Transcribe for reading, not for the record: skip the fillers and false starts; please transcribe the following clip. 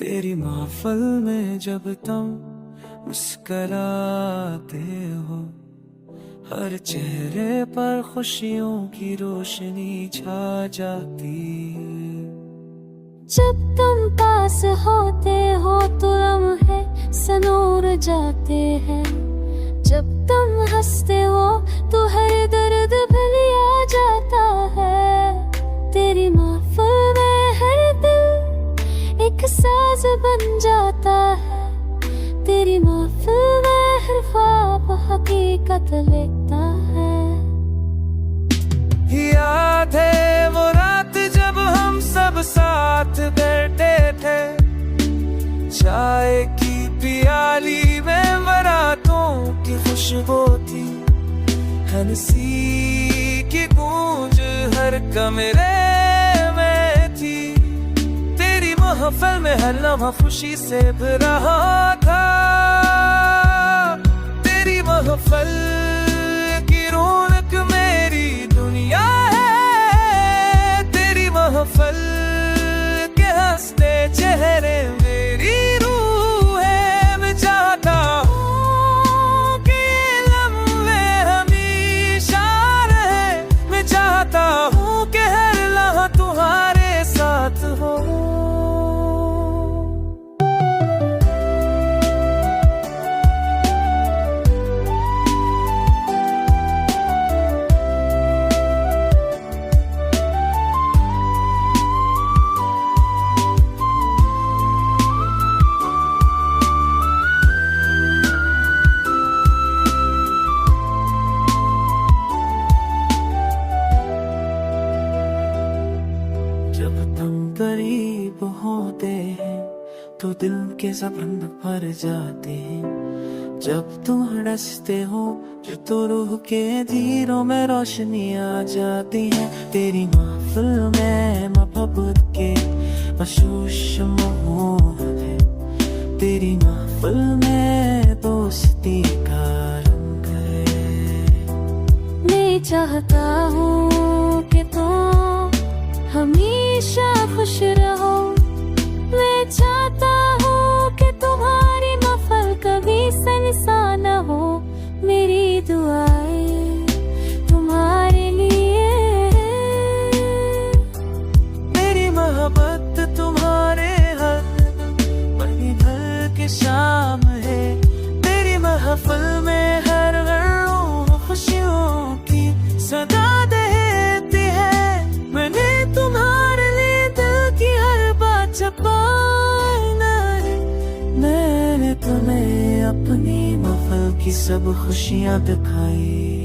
तेरी महफिल में जब तुम मुस्कुराते हो, हर चेहरे पर खुशियों की रोशनी छा जाती है। जब तुम पास होते हो तो लम्हे सनूर जाते हैं। जब तुम हंसते हो तो हर दर्द भूल जाता है। तेरी महफिल में हर दिल एक साज बन जाता है। तेरी महफिल में हर ख्वाब हकीकत लेता है। याद है वो रात जब हम सब साथ बैठे थे, चाय की प्याली में बारातों की खुशबू थी, हंसी की गूंज हर कमरे में थी। तेरी महफिल में हर लम्हा खुशी से भरा था। तेरी महफिल की रौनक मेरी दुनिया है। तेरी महफिल के हंसते चेहरे मेरी रूह है। मैं चाहता हूँ कि ये लम्हे हमेशा रहे। मैं चाहता हूँ कि हर लम्हा तुम्हारे साथ हो। जब तुम करीब होते हैं तो दिल के सब रंग भर जाते हैं। जब तुम हंसते हो तो रूह के धीरों में रोशनी आ जाती है। तेरी महफिल में मोहब्बत के बशूश मोह है। तेरी महफिल में दोस्ती का रंग है। मैं चाहता हूँ कि तुम हमेशा खुश रहो। मैं चाहता हूँ कि तुम्हारी महफिल कभी संसा न हो। मेरी दुआएं तुम्हारे लिए। मेरी मोहब्बत तुम्हारे हर पल भर के शाम है। तेरी महफिल में हर गम खुशियों की सदा देती है। मैंने तुम्हारे लिए दिल की हर बात छुपाना है। मैंने तुम्हें अपनी महफिल की सब खुशियाँ दिखाई।